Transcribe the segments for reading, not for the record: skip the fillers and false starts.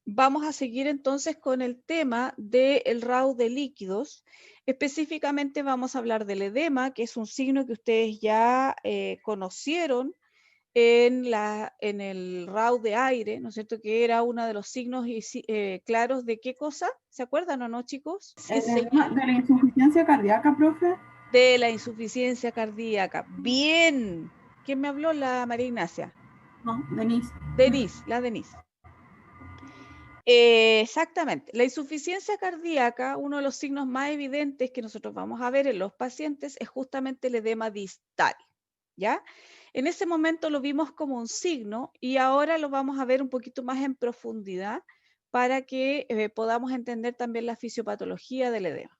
Vamos a seguir entonces con el tema del RAW de líquidos. Específicamente vamos a hablar del edema, que es un signo que ustedes ya conocieron en el RAW de aire, ¿no es cierto? Que era uno de los signos claros de qué cosa, ¿se acuerdan o no, chicos? Sin señal De la insuficiencia cardíaca, profe. de la insuficiencia cardíaca. Bien. ¿Quién me habló? La María Ignacia. No, Denise. Denise, la Denise. Exactamente. La insuficiencia cardíaca, uno de los signos más evidentes que nosotros vamos a ver en los pacientes es justamente el edema distal, ¿ya? En ese momento lo vimos como un signo y ahora lo vamos a ver un poquito más en profundidad para que podamos entender también la fisiopatología del edema.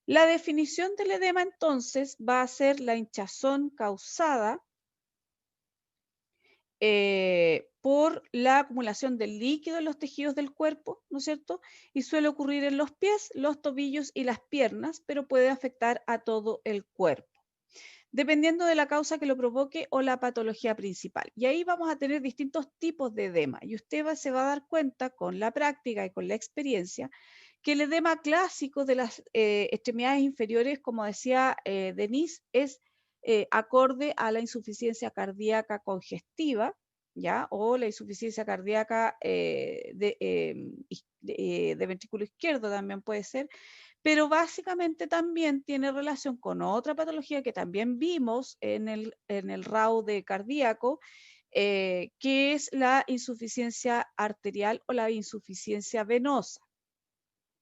La definición del edema entonces va a ser la hinchazón causada por la acumulación del líquido en los tejidos del cuerpo, ¿no es cierto? Y suele ocurrir en los pies, los tobillos y las piernas, pero puede afectar a todo el cuerpo, dependiendo de la causa que lo provoque o la patología principal. Y ahí vamos a tener distintos tipos de edema, y usted se va a dar cuenta con la práctica y con la experiencia que el edema clásico de las extremidades inferiores, como decía Denise, es acorde a la insuficiencia cardíaca congestiva, ¿ya? O la insuficiencia cardíaca de ventrículo izquierdo también puede ser, pero básicamente también tiene relación con otra patología que también vimos en el RAW de cardíaco, que es la insuficiencia arterial o la insuficiencia venosa.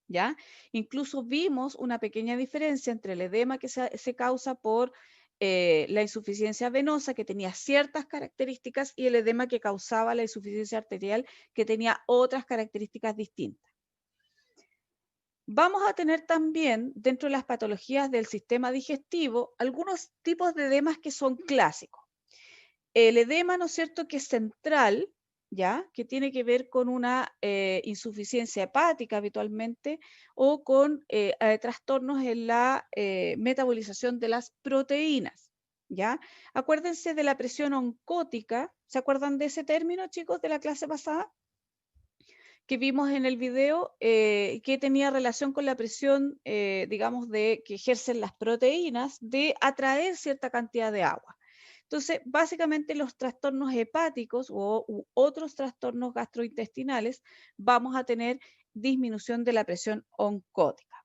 ¿Ya? Incluso vimos una pequeña diferencia entre el edema que se causa por la insuficiencia venosa, que tenía ciertas características, y el edema que causaba la insuficiencia arterial, que tenía otras características distintas. Vamos a tener también, dentro de las patologías del sistema digestivo, algunos tipos de edemas que son clásicos. El edema, ¿no es cierto?, que es central, ¿ya?, que tiene que ver con una insuficiencia hepática habitualmente o con trastornos en la metabolización de las proteínas, ¿ya? Acuérdense de la presión oncótica. ¿Se acuerdan de ese término, chicos, de la clase pasada que vimos en el video, que tenía relación con la presión, digamos, que ejercen las proteínas de atraer cierta cantidad de agua? Entonces, básicamente los trastornos hepáticos u otros trastornos gastrointestinales vamos a tener disminución de la presión oncótica.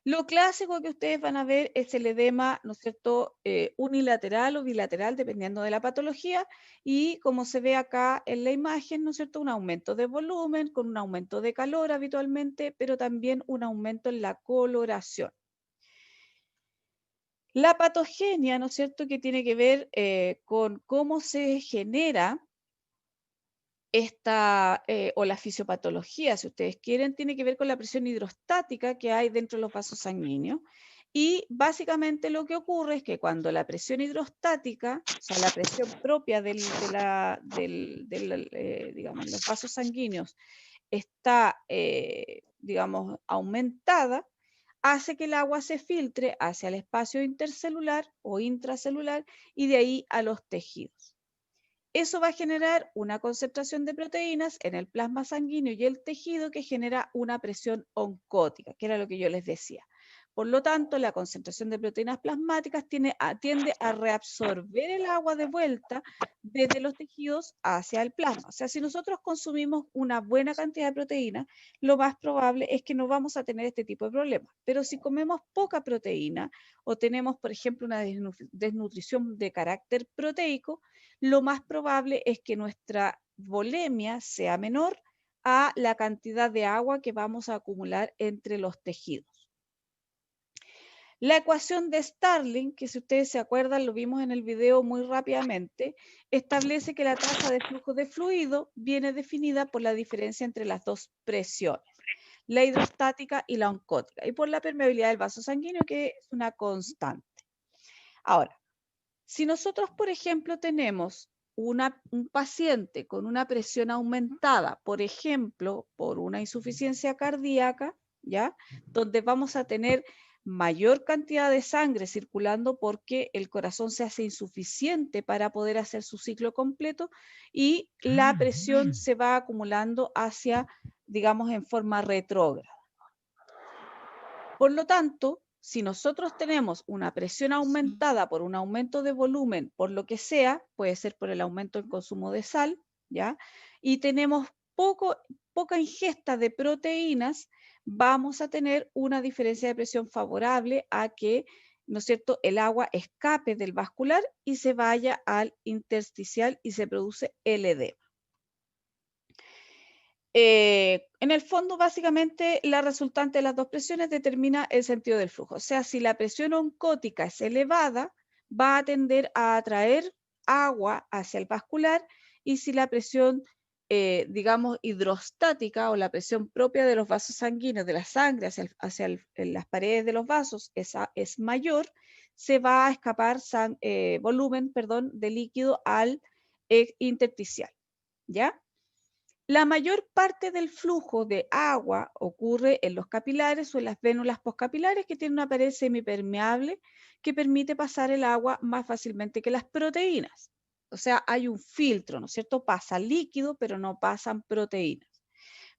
Lo clásico que ustedes van a ver es el edema, ¿no es cierto?, unilateral o bilateral, dependiendo de la patología, y como se ve acá en la imagen, ¿no es cierto?, un aumento de volumen con un aumento de calor habitualmente, pero también un aumento en la coloración. La patogenia, ¿no es cierto?, que tiene que ver con cómo se genera esta, o la fisiopatología, si ustedes quieren, tiene que ver con la presión hidrostática que hay dentro de los vasos sanguíneos. Y básicamente lo que ocurre es que cuando la presión hidrostática, o sea, la presión propia digamos, los vasos sanguíneos está, digamos, aumentada, hace que el agua se filtre hacia el espacio intercelular o intracelular y de ahí a los tejidos. Eso va a generar una concentración de proteínas en el plasma sanguíneo y el tejido que genera una presión oncótica, que era lo que yo les decía. Por lo tanto, la concentración de proteínas plasmáticas tiende a reabsorber el agua de vuelta desde los tejidos hacia el plasma. O sea, si nosotros consumimos una buena cantidad de proteína, lo más probable es que no vamos a tener este tipo de problemas. Pero si comemos poca proteína o tenemos, por ejemplo, una desnutrición de carácter proteico, lo más probable es que nuestra volemia sea menor a la cantidad de agua que vamos a acumular entre los tejidos. La ecuación de Starling, que si ustedes se acuerdan, lo vimos en el video muy rápidamente, establece que la tasa de flujo de fluido viene definida por la diferencia entre las dos presiones, la hidrostática y la oncótica, y por la permeabilidad del vaso sanguíneo, que es una constante. Ahora, si nosotros, por ejemplo, tenemos un paciente con una presión aumentada, por ejemplo, por una insuficiencia cardíaca, ¿ya?, donde vamos a tener mayor cantidad de sangre circulando porque el corazón se hace insuficiente para poder hacer su ciclo completo y la presión se va acumulando hacia, digamos, en forma retrógrada. Por lo tanto, si nosotros tenemos una presión aumentada por un aumento de volumen, por lo que sea, puede ser por el aumento del consumo de sal, ¿ya? Y tenemos poca ingesta de proteínas, vamos a tener una diferencia de presión favorable a que, ¿no es cierto?, el agua escape del vascular y se vaya al intersticial y se produce el edema. En el fondo, básicamente, la resultante de las dos presiones determina el sentido del flujo. O sea, si la presión oncótica es elevada, va a tender a atraer agua hacia el vascular, y si la presión, digamos, hidrostática o la presión propia de los vasos sanguíneos, de la sangre hacia las paredes de los vasos, es mayor, se va a escapar volumen, perdón, de líquido al intersticial, ¿ya? La mayor parte del flujo de agua ocurre en los capilares o en las vénulas postcapilares, que tienen una pared semipermeable que permite pasar el agua más fácilmente que las proteínas. O sea, hay un filtro, ¿no es cierto? Pasa líquido, pero no pasan proteínas.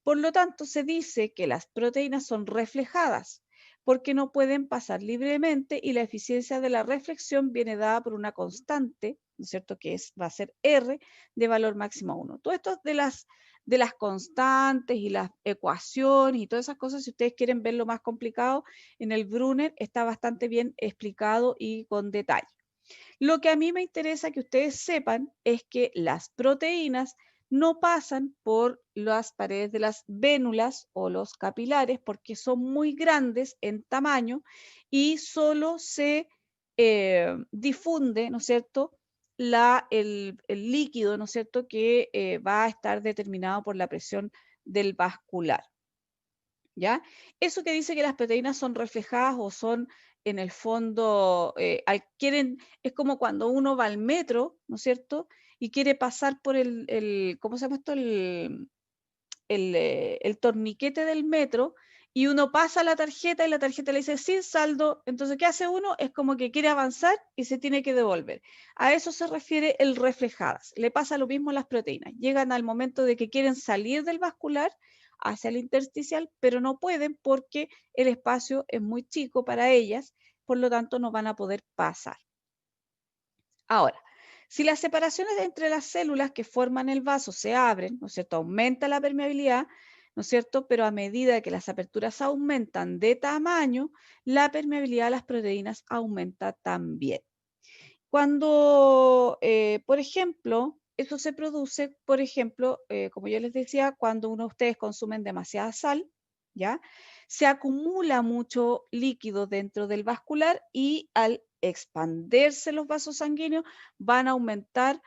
Por lo tanto, se dice que las proteínas son reflejadas porque no pueden pasar libremente, y la eficiencia de la reflexión viene dada por una constante, ¿no es cierto?, que va a ser R de valor máximo 1. Todo esto de las constantes y las ecuaciones y todas esas cosas, si ustedes quieren verlo más complicado, en el Brunner está bastante bien explicado y con detalle. Lo que a mí me interesa que ustedes sepan es que las proteínas no pasan por las paredes de las vénulas o los capilares porque son muy grandes en tamaño y solo se difunde, ¿no es cierto?, el líquido, ¿no es cierto?, que va a estar determinado por la presión del vascular, ¿ya? Eso que dice que las proteínas son reflejadas o son, en el fondo, es como cuando uno va al metro, ¿no es cierto?, y quiere pasar por ¿cómo se llama esto? El torniquete del metro, y uno pasa la tarjeta y la tarjeta le dice sin saldo. Entonces, ¿qué hace uno? Es como que quiere avanzar y se tiene que devolver. A eso se refiere el reflejadas. Le pasa lo mismo a las proteínas. Llegan al momento de que quieren salir del vascular hacia el intersticial, pero no pueden porque el espacio es muy chico para ellas, por lo tanto no van a poder pasar. Ahora, si las separaciones entre las células que forman el vaso se abren, ¿no es cierto?, aumenta la permeabilidad, ¿no es cierto?, pero a medida que las aperturas aumentan de tamaño, la permeabilidad de las proteínas aumenta también. Cuando, por ejemplo, eso se produce, por ejemplo, como yo les decía, cuando uno de ustedes consumen demasiada sal, ¿ya? Se acumula mucho líquido dentro del vascular y al expandirse los vasos sanguíneos van a aumentar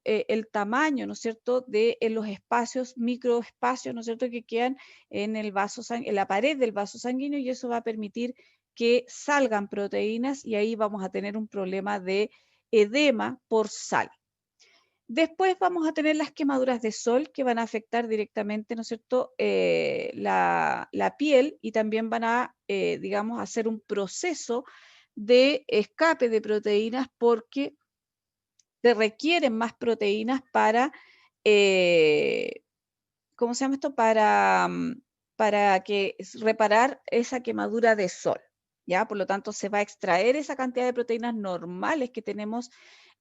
el tamaño, ¿no es cierto?, en los espacios, microespacios, ¿no es cierto?, que quedan en en la pared del vaso sanguíneo, y eso va a permitir que salgan proteínas, y ahí vamos a tener un problema de edema por sal. Después vamos a tener las quemaduras de sol, que van a afectar directamente, ¿no es cierto?, la piel, y también van a, digamos, hacer un proceso de escape de proteínas porque se requieren más proteínas para, ¿cómo se llama esto? Para reparar esa quemadura de sol, ¿ya? Por lo tanto, se va a extraer esa cantidad de proteínas normales que tenemos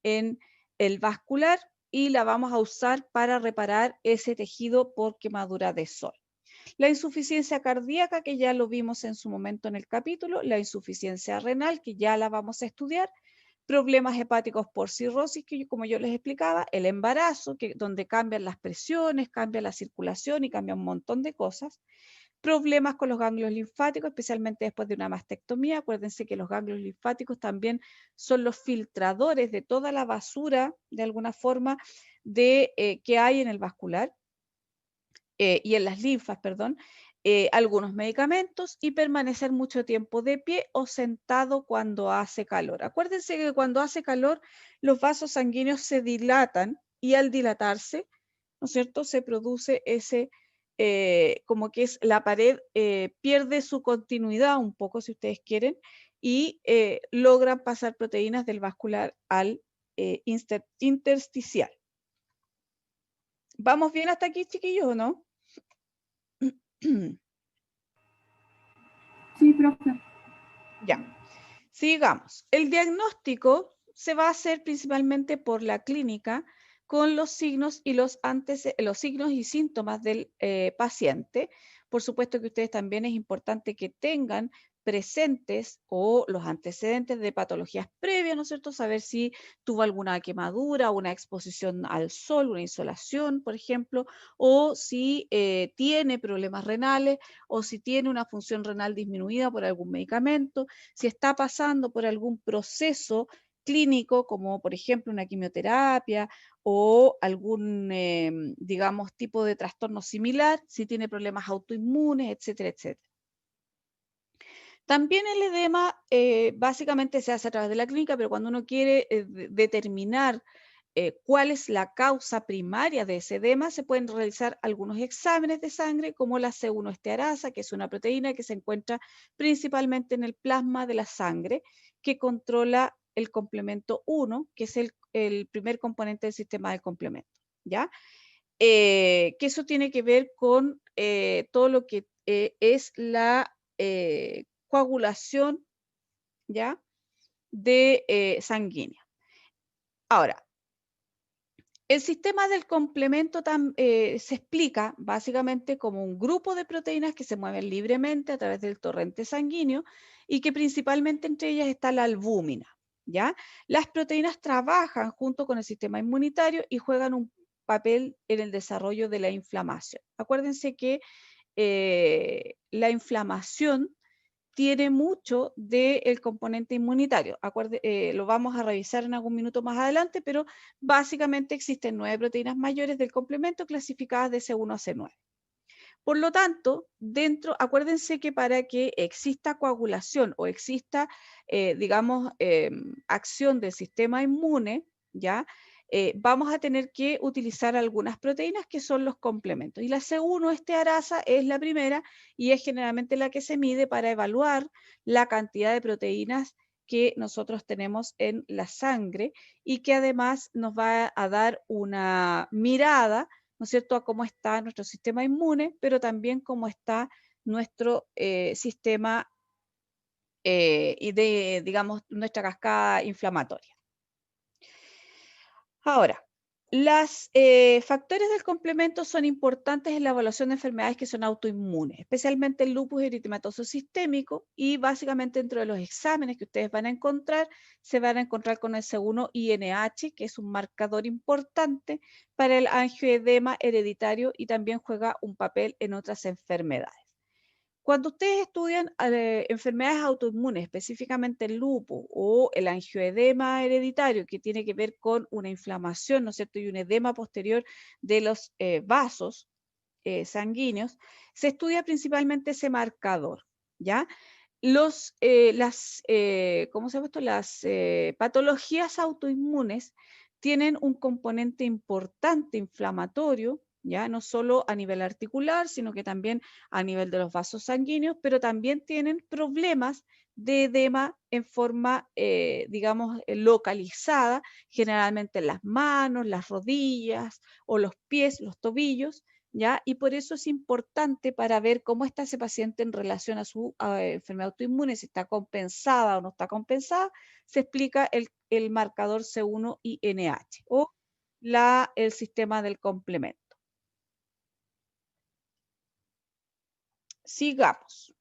en el vascular y la vamos a usar para reparar ese tejido por quemadura de sol. La insuficiencia cardíaca, que ya lo vimos en su momento en el capítulo, la insuficiencia renal, que ya la vamos a estudiar, problemas hepáticos por cirrosis, que como yo les explicaba, el embarazo, donde cambian las presiones, cambia la circulación y cambia un montón de cosas, problemas con los ganglios linfáticos, especialmente después de una mastectomía. Acuérdense que los ganglios linfáticos también son los filtradores de toda la basura, de alguna forma, que hay en el vascular y en las linfas, perdón. Algunos medicamentos, y permanecer mucho tiempo de pie o sentado cuando hace calor. Acuérdense que cuando hace calor los vasos sanguíneos se dilatan, y al dilatarse, ¿no es cierto?, se produce como que es la pared pierde su continuidad un poco, si ustedes quieren, y logran pasar proteínas del vascular al intersticial. ¿Vamos bien hasta aquí, chiquillos, o no? Sí, profe. Ya, sigamos. El diagnóstico se va a hacer principalmente por la clínica con los signos y los signos y síntomas del paciente. Por supuesto que ustedes también es importante que tengan presentes o los antecedentes de patologías previas, ¿no es cierto? Saber si tuvo alguna quemadura, una exposición al sol, una insolación, por ejemplo, o si tiene problemas renales o si tiene una función renal disminuida por algún medicamento, si está pasando por algún proceso clínico, como por ejemplo una quimioterapia o algún, digamos, tipo de trastorno similar, si tiene problemas autoinmunes, etcétera, etcétera. También el edema básicamente se hace a través de la clínica, pero cuando uno quiere determinar cuál es la causa primaria de ese edema, se pueden realizar algunos exámenes de sangre, como la C1 estearasa, que es una proteína que se encuentra principalmente en el plasma de la sangre, que controla el complemento 1, que es el primer componente del sistema de complemento, ¿ya? Que eso tiene que ver con todo lo que es la coagulación, ¿ya? De sanguínea. Ahora, el sistema del complemento se explica básicamente como un grupo de proteínas que se mueven libremente a través del torrente sanguíneo y que principalmente entre ellas está la albúmina, ¿ya? Las proteínas trabajan junto con el sistema inmunitario y juegan un papel en el desarrollo de la inflamación. Acuérdense que la inflamación tiene mucho del componente inmunitario. Lo vamos a revisar en algún minuto más adelante, pero básicamente existen 9 proteínas mayores del complemento clasificadas de C1 a C9. Por lo tanto, acuérdense que para que exista coagulación o exista, digamos, acción del sistema inmune, ¿ya? Vamos a tener que utilizar algunas proteínas que son los complementos. Y la C1 estearasa es la primera y es generalmente la que se mide para evaluar la cantidad de proteínas que nosotros tenemos en la sangre y que además nos va a dar una mirada, ¿no es cierto?, a cómo está nuestro sistema inmune, pero también cómo está nuestro sistema y digamos, nuestra cascada inflamatoria. Ahora, los factores del complemento son importantes en la evaluación de enfermedades que son autoinmunes, especialmente el lupus eritematoso sistémico, y básicamente dentro de los exámenes que ustedes van a encontrar, se van a encontrar con el C1-INH, que es un marcador importante para el angioedema hereditario y también juega un papel en otras enfermedades. Cuando ustedes estudian enfermedades autoinmunes, específicamente el lupus o el angioedema hereditario, que tiene que ver con una inflamación, ¿no es cierto?, y un edema posterior de los vasos sanguíneos, se estudia principalmente ese marcador, ¿ya? ¿Cómo se llama esto? Las patologías autoinmunes tienen un componente importante inflamatorio, ¿ya? No solo a nivel articular, sino que también a nivel de los vasos sanguíneos, pero también tienen problemas de edema en forma, digamos, localizada, generalmente en las manos, las rodillas o los pies, los tobillos, ¿ya? Y por eso es importante para ver cómo está ese paciente en relación a su enfermedad autoinmune, si está compensada o no está compensada, se explica el marcador C1-INH o el sistema del complemento. Sigamos.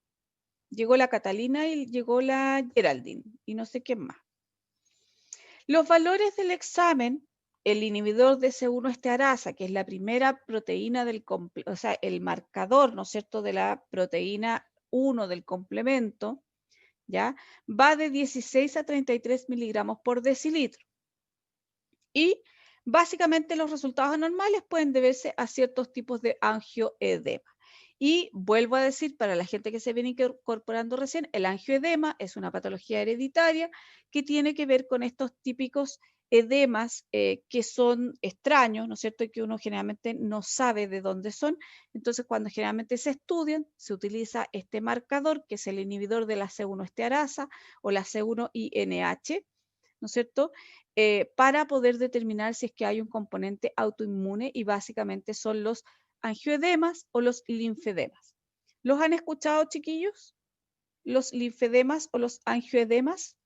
Llegó la Catalina y llegó la Geraldine y no sé quién más. Los valores del examen, el inhibidor de C1 estearasa, que es la primera proteína o sea, el marcador, ¿no es cierto?, de la proteína 1 del complemento, ¿ya? Va de 16 a 33 miligramos por decilitro. Y básicamente los resultados anormales pueden deberse a ciertos tipos de angioedema. Y vuelvo a decir, para la gente que se viene incorporando recién, el angioedema es una patología hereditaria que tiene que ver con estos típicos edemas que son extraños, ¿no es cierto? Y que uno generalmente no sabe de dónde son. Entonces, cuando generalmente se estudian, se utiliza este marcador, que es el inhibidor de la C1 estearasa o la C1-INH, ¿no es cierto? Para poder determinar si es que hay un componente autoinmune, y básicamente son los angioedemas o los linfedemas. ¿Los han escuchado, chiquillos? ¿Los linfedemas o los angioedemas?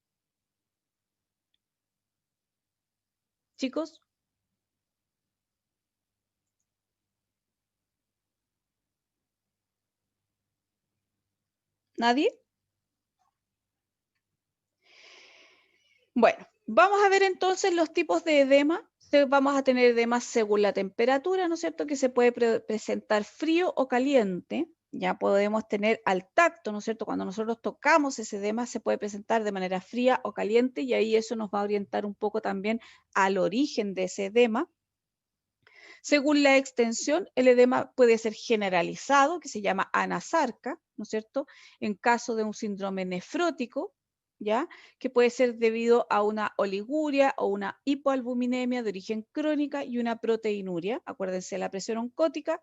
Chicos. ¿Nadie? Bueno, vamos a ver entonces los tipos de edema. Vamos a tener edemas según la temperatura, ¿no es cierto? Que se puede presentar frío o caliente. Ya podemos tener al tacto, ¿no es cierto? Cuando nosotros tocamos ese edema se puede presentar de manera fría o caliente, y ahí eso nos va a orientar un poco también al origen de ese edema. Según la extensión, el edema puede ser generalizado, que se llama anasarca, ¿no es cierto? En caso de un síndrome nefrótico, ¿ya? Que puede ser debido a una oliguria o una hipoalbuminemia de origen crónica y una proteinuria, acuérdense de la presión oncótica.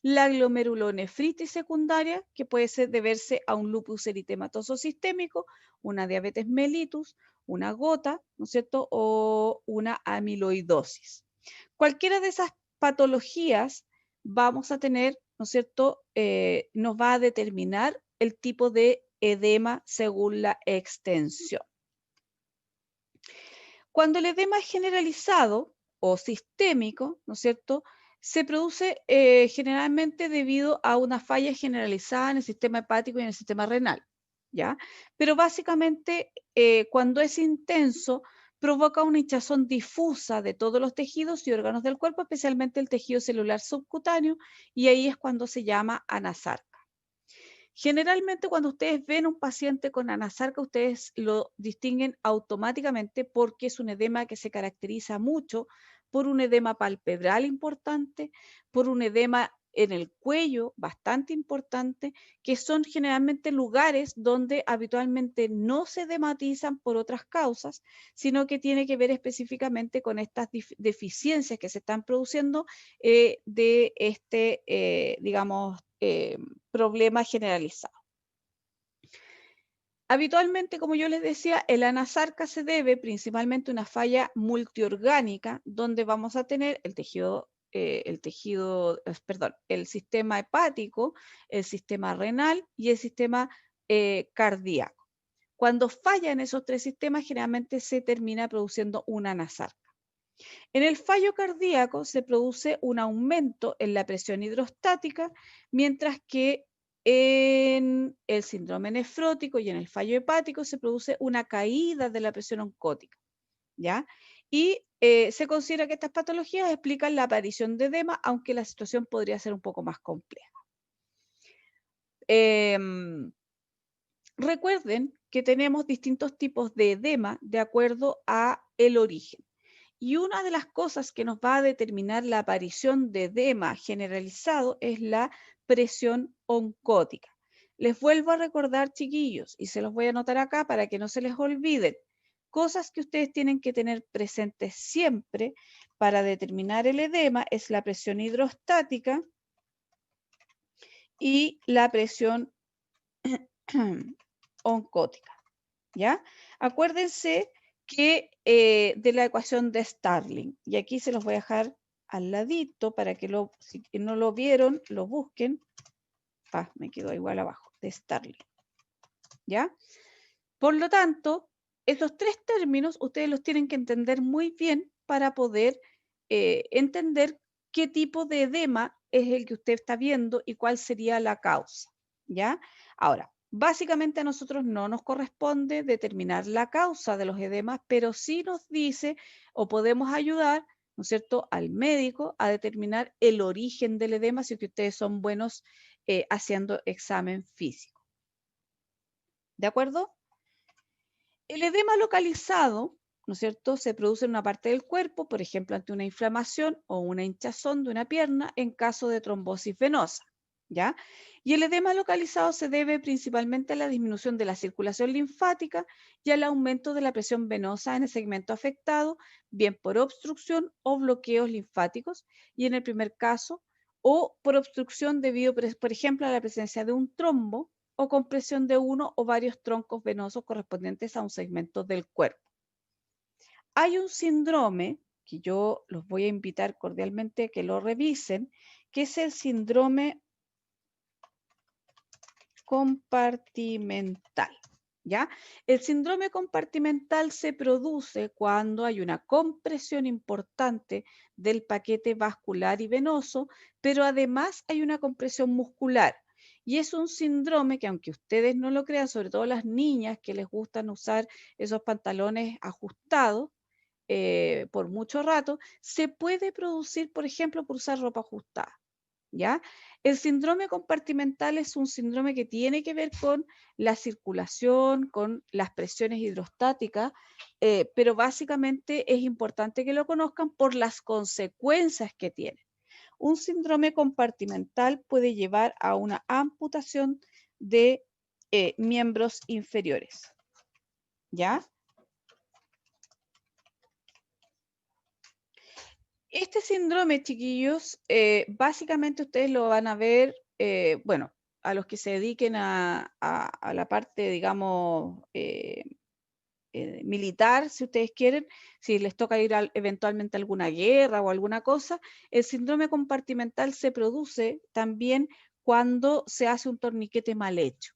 La glomerulonefritis secundaria, que puede ser deberse a un lupus eritematoso sistémico, una diabetes mellitus, una gota, ¿no es cierto? O una amiloidosis. Cualquiera de esas patologías vamos a tener, ¿no es cierto? Nos va a determinar el tipo de edema según la extensión. Cuando el edema es generalizado o sistémico, ¿no es cierto?, se produce generalmente debido a una falla generalizada en el sistema hepático y en el sistema renal, ¿ya? Pero básicamente cuando es intenso provoca una hinchazón difusa de todos los tejidos y órganos del cuerpo, especialmente el tejido celular subcutáneo, y ahí es cuando se llama anasarca. Generalmente cuando ustedes ven un paciente con anasarca, ustedes lo distinguen automáticamente porque es un edema que se caracteriza mucho por un edema palpebral importante, por un edema en el cuello bastante importante, que son generalmente lugares donde habitualmente no se edematizan por otras causas, sino que tiene que ver específicamente con estas deficiencias que se están produciendo de este, digamos, problema generalizado. Habitualmente, como yo les decía, el anasarca se debe principalmente a una falla multiorgánica, donde vamos a tener el sistema hepático, el sistema renal y el sistema cardíaco. Cuando fallan esos tres sistemas, generalmente se termina produciendo una anasarca. En el fallo cardíaco se produce un aumento en la presión hidrostática, mientras que en el síndrome nefrótico y en el fallo hepático se produce una caída de la presión oncótica, ¿ya? Y se considera que estas patologías explican la aparición de edema, aunque la situación podría ser un poco más compleja. Recuerden que tenemos distintos tipos de edema de acuerdo a el origen. Y una de las cosas que nos va a determinar la aparición de edema generalizado es la presión oncótica. Les vuelvo a recordar, chiquillos, y se los voy a anotar acá para que no se les olviden, cosas que ustedes tienen que tener presentes siempre para determinar el edema es la presión hidrostática y la presión oncótica, ¿ya? Acuérdense que de la ecuación de Starling, y aquí se los voy a dejar al ladito para que si no lo vieron, lo busquen. Me quedó igual abajo, de Starling, ¿ya? Por lo tanto, esos tres términos ustedes los tienen que entender muy bien para poder entender qué tipo de edema es el que usted está viendo y cuál sería la causa, ¿ya? Ahora, básicamente a nosotros no nos corresponde determinar la causa de los edemas, pero sí nos dice o podemos ayudar, ¿no es cierto?, al médico a determinar el origen del edema si que ustedes son buenos haciendo examen físico. ¿De acuerdo? El edema localizado, ¿no es cierto?, se produce en una parte del cuerpo, por ejemplo, ante una inflamación o una hinchazón de una pierna en caso de trombosis venosa, ¿ya? Y el edema localizado se debe principalmente a la disminución de la circulación linfática y al aumento de la presión venosa en el segmento afectado, bien por obstrucción o bloqueos linfáticos, y en el primer caso, o por obstrucción debido, por ejemplo, a la presencia de un trombo o compresión de uno o varios troncos venosos correspondientes a un segmento del cuerpo. Hay un síndrome que yo los voy a invitar cordialmente a que lo revisen, que es el síndrome compartimental, ¿ya? El síndrome compartimental se produce cuando hay una compresión importante del paquete vascular y venoso, pero además hay una compresión muscular. Y es un síndrome que, aunque ustedes no lo crean, sobre todo las niñas que les gustan usar esos pantalones ajustados por mucho rato, se puede producir, por ejemplo, por usar ropa ajustada. ¿Ya? El síndrome compartimental es un síndrome que tiene que ver con la circulación, con las presiones hidrostáticas, pero básicamente es importante que lo conozcan por las consecuencias que tiene. Un síndrome compartimental puede llevar a una amputación de miembros inferiores. ¿Ya? Este síndrome, chiquillos, básicamente ustedes lo van a ver, bueno, a los que se dediquen a la parte, digamos, militar, si ustedes quieren, si les toca ir eventualmente a alguna guerra o alguna cosa, el síndrome compartimental se produce también cuando se hace un torniquete mal hecho,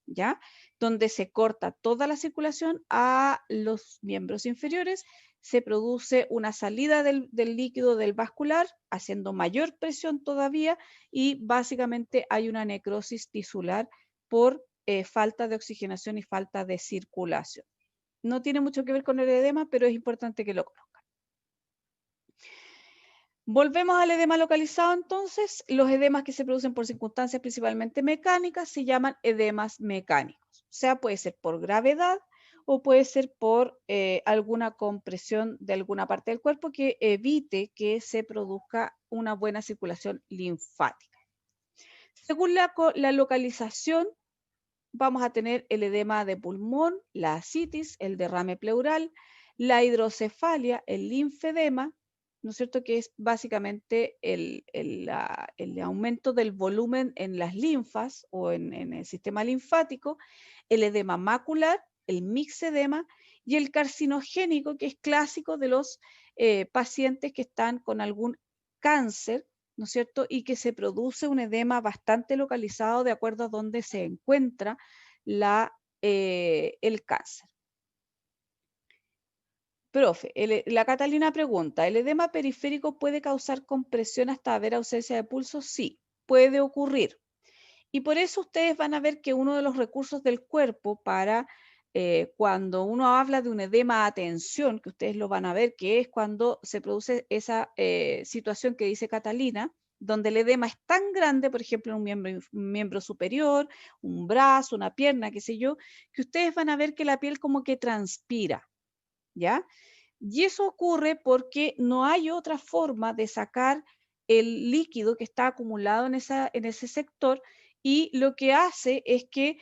¿ya? Donde se corta toda la circulación a los miembros inferiores, se produce una salida del líquido del vascular, haciendo mayor presión todavía, y básicamente hay una necrosis tisular por falta de oxigenación y falta de circulación. No tiene mucho que ver con el edema, pero es importante que lo conozcan. Volvemos al edema localizado entonces. Los edemas que se producen por circunstancias principalmente mecánicas se llaman edemas mecánicos. O sea, puede ser por gravedad o puede ser por alguna compresión de alguna parte del cuerpo que evite que se produzca una buena circulación linfática. Según la localización, vamos a tener el edema de pulmón, la ascitis, el derrame pleural, la hidrocefalia, el linfedema, ¿no es cierto? Que es básicamente el aumento del volumen en las linfas o en el sistema linfático, el edema macular, el mixedema y el carcinogénico, que es clásico de los pacientes que están con algún cáncer, ¿no es cierto? Y que se produce un edema bastante localizado de acuerdo a dónde se encuentra el cáncer. Profe, la Catalina pregunta, ¿el edema periférico puede causar compresión hasta haber ausencia de pulso? Sí, puede ocurrir. Y por eso ustedes van a ver que uno de los recursos del cuerpo para cuando uno habla de un edema a tensión, que ustedes lo van a ver, que es cuando se produce esa situación que dice Catalina, donde el edema es tan grande, por ejemplo, en un miembro superior, un brazo, una pierna, qué sé yo, que ustedes van a ver que la piel como que transpira, ¿ya? Y eso ocurre porque no hay otra forma de sacar el líquido que está acumulado en ese sector, y lo que hace es que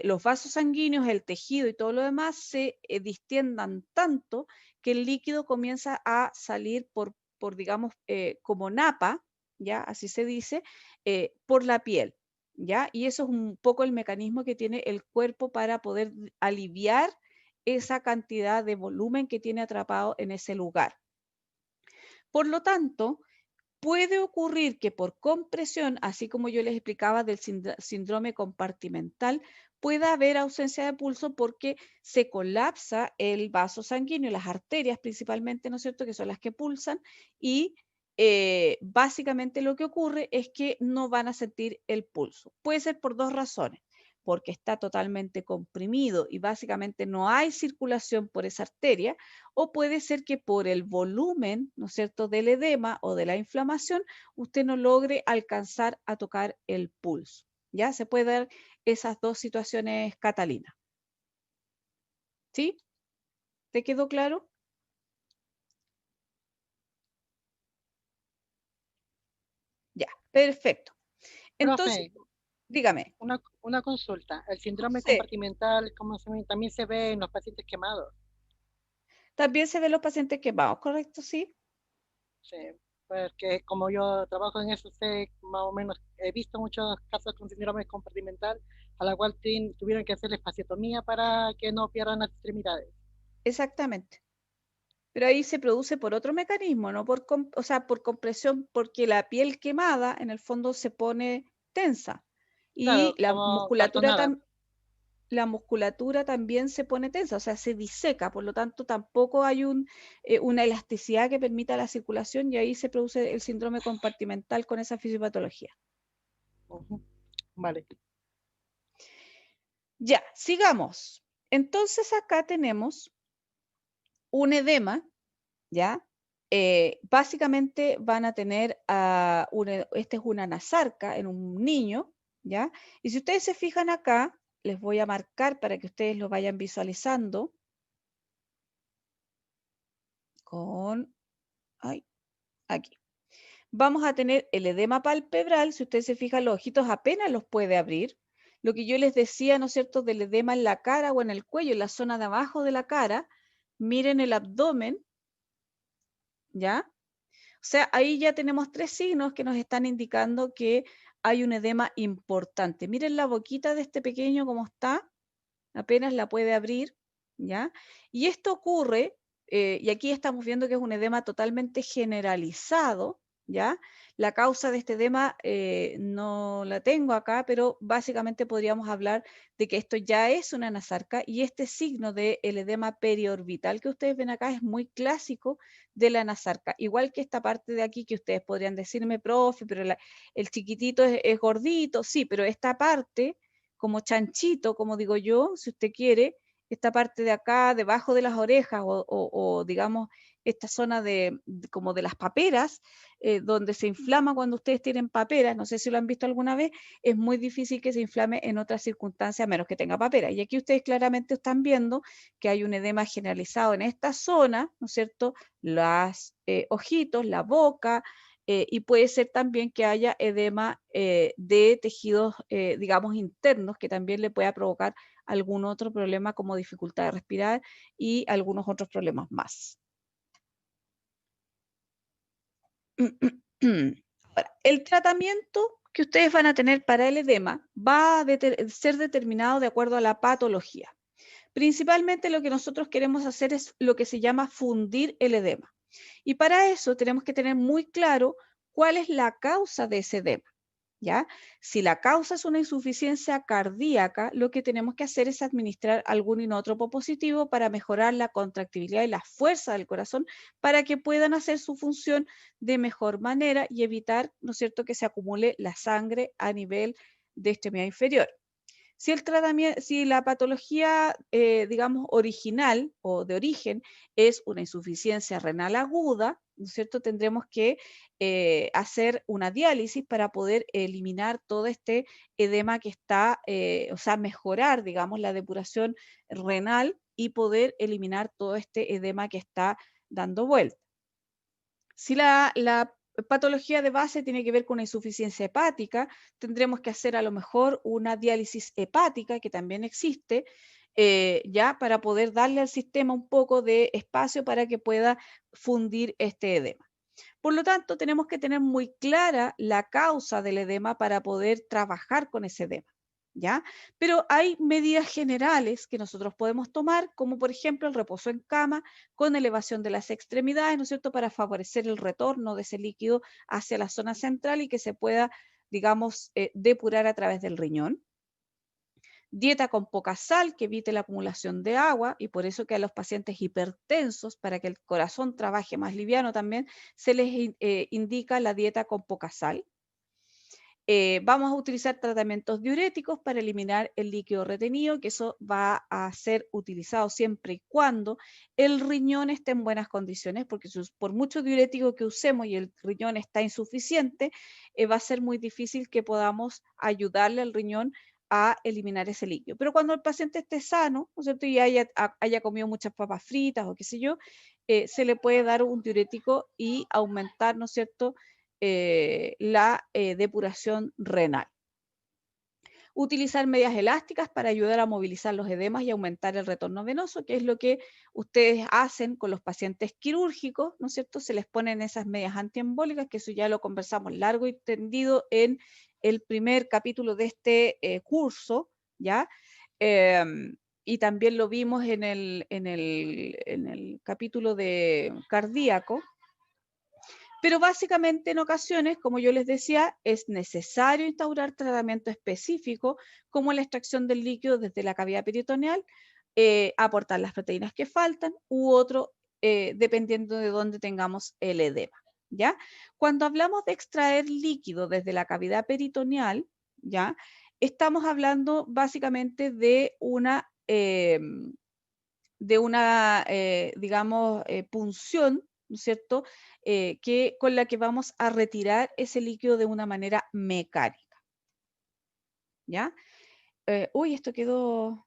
los vasos sanguíneos, el tejido y todo lo demás se distiendan tanto que el líquido comienza a salir por digamos, como napa, ¿ya? Así se dice, por la piel, ¿ya? Y eso es un poco el mecanismo que tiene el cuerpo para poder aliviar esa cantidad de volumen que tiene atrapado en ese lugar. Por lo tanto, puede ocurrir que por compresión, así como yo les explicaba del síndrome compartimental, pueda haber ausencia de pulso porque se colapsa el vaso sanguíneo, las arterias principalmente, ¿no es cierto?, que son las que pulsan, y básicamente lo que ocurre es que no van a sentir el pulso. Puede ser por dos razones: porque está totalmente comprimido y básicamente no hay circulación por esa arteria, o puede ser que por el volumen, ¿no es cierto?, del edema o de la inflamación, usted no logre alcanzar a tocar el pulso. ¿Ya? Se puede dar esas dos situaciones, Catalina. ¿Sí? ¿Te quedó claro? Ya, perfecto. Entonces, Profe, dígame. una consulta. El síndrome Sí, compartimental, también se ve en los pacientes quemados. también se ven los pacientes quemados, ¿correcto? Sí. Sí, porque como yo trabajo en eso, sé más o menos, he visto muchos casos con síndrome compartimental, a la cual tuvieron que hacer espaciatomía para que no pierdan las extremidades. Exactamente. Pero ahí se produce por otro mecanismo, no por, o sea, por compresión, porque la piel quemada en el fondo se pone tensa y Claro, como cartonada. la musculatura también se pone tensa, o sea, se diseca, por lo tanto tampoco hay una elasticidad que permita la circulación y ahí se produce el síndrome compartimental con esa fisiopatología. Ujú. Vale. Ya, sigamos. Entonces acá tenemos un edema, ¿ya? Básicamente van a tener, este es una nasarca en un niño, ¿ya? Y si ustedes se fijan acá, les voy a marcar para que ustedes lo vayan visualizando con, ay, aquí. Vamos a tener el edema palpebral, si ustedes se fijan, los ojitos apenas los puede abrir. Lo que yo les decía, ¿no es cierto?, del edema en la cara o en el cuello, en la zona de abajo de la cara. Miren el abdomen, ¿ya? O sea, ahí ya tenemos 3 signos que nos están indicando que hay un edema importante. Miren la boquita de este pequeño cómo está, apenas la puede abrir, ¿ya? Y esto ocurre, y aquí estamos viendo que es un edema totalmente generalizado, ¿ya? La causa de este edema no la tengo acá, pero básicamente podríamos hablar de que esto ya es una nasarca y este signo del edema periorbital que ustedes ven acá es muy clásico de la nasarca, igual que esta parte de aquí que ustedes podrían decirme, profe, pero el chiquitito es gordito, sí, pero esta parte como chanchito, como digo yo, si usted quiere, esta parte de acá, debajo de las orejas, o digamos, esta zona como de las paperas, donde se inflama cuando ustedes tienen paperas, no sé si lo han visto alguna vez, es muy difícil que se inflame en otras circunstancias, a menos que tenga paperas. Y aquí ustedes claramente están viendo que hay un edema generalizado en esta zona, ¿no es cierto? Los ojitos, la boca, y puede ser también que haya edema de tejidos, digamos, internos, que también le pueda provocar algún otro problema como dificultad de respirar y algunos otros problemas más. Ahora, el tratamiento que ustedes van a tener para el edema va a ser determinado de acuerdo a la patología. Principalmente lo que nosotros queremos hacer es lo que se llama fundir el edema. Y para eso tenemos que tener muy claro cuál es la causa de ese edema, ¿ya? Si la causa es una insuficiencia cardíaca, lo que tenemos que hacer es administrar algún inótropo positivo para mejorar la contractibilidad y la fuerza del corazón para que puedan hacer su función de mejor manera y evitar, ¿no es cierto?, que se acumule la sangre a nivel de extremidad inferior. Si el tratamiento, si la patología, digamos, original o de origen es una insuficiencia renal aguda, ¿no es cierto? Tendremos que hacer una diálisis para poder eliminar todo este edema que está, o sea, mejorar, digamos, la depuración renal y poder eliminar todo este edema que está dando vuelta. Si la patología de base tiene que ver con una insuficiencia hepática, tendremos que hacer a lo mejor una diálisis hepática, que también existe, ya para poder darle al sistema un poco de espacio para que pueda fundir este edema. Por lo tanto, tenemos que tener muy clara la causa del edema para poder trabajar con ese edema, ¿ya? Pero hay medidas generales que nosotros podemos tomar, como por ejemplo el reposo en cama con elevación de las extremidades, ¿no es cierto?, para favorecer el retorno de ese líquido hacia la zona central y que se pueda, digamos, depurar a través del riñón. Dieta con poca sal que evite la acumulación de agua y por eso que a los pacientes hipertensos, para que el corazón trabaje más liviano también, se les indica la dieta con poca sal. Vamos a utilizar tratamientos diuréticos para eliminar el líquido retenido, que eso va a ser utilizado siempre y cuando el riñón esté en buenas condiciones, porque por mucho diurético que usemos y el riñón está insuficiente, va a ser muy difícil que podamos ayudarle al riñón a eliminar ese líquido. Pero cuando el paciente esté sano, ¿no es cierto?, y haya comido muchas papas fritas o qué sé yo, se le puede dar un diurético y aumentar, ¿no es cierto?, la depuración renal. Utilizar medias elásticas para ayudar a movilizar los edemas y aumentar el retorno venoso, que es lo que ustedes hacen con los pacientes quirúrgicos, ¿no es cierto? Se les ponen esas medias antiembólicas, que eso ya lo conversamos largo y tendido en el primer capítulo de este curso, ¿ya? Y también lo vimos en el capítulo de cardíaco. Pero básicamente en ocasiones, como yo les decía, es necesario instaurar tratamiento específico como la extracción del líquido desde la cavidad peritoneal, aportar las proteínas que faltan u otro, dependiendo de dónde tengamos el edema, ¿ya? Cuando hablamos de extraer líquido desde la cavidad peritoneal, ¿ya? Estamos hablando básicamente de una digamos, punción, ¿no es cierto?, con la que vamos a retirar ese líquido de una manera mecánica. ¿Ya? Uy, esto quedó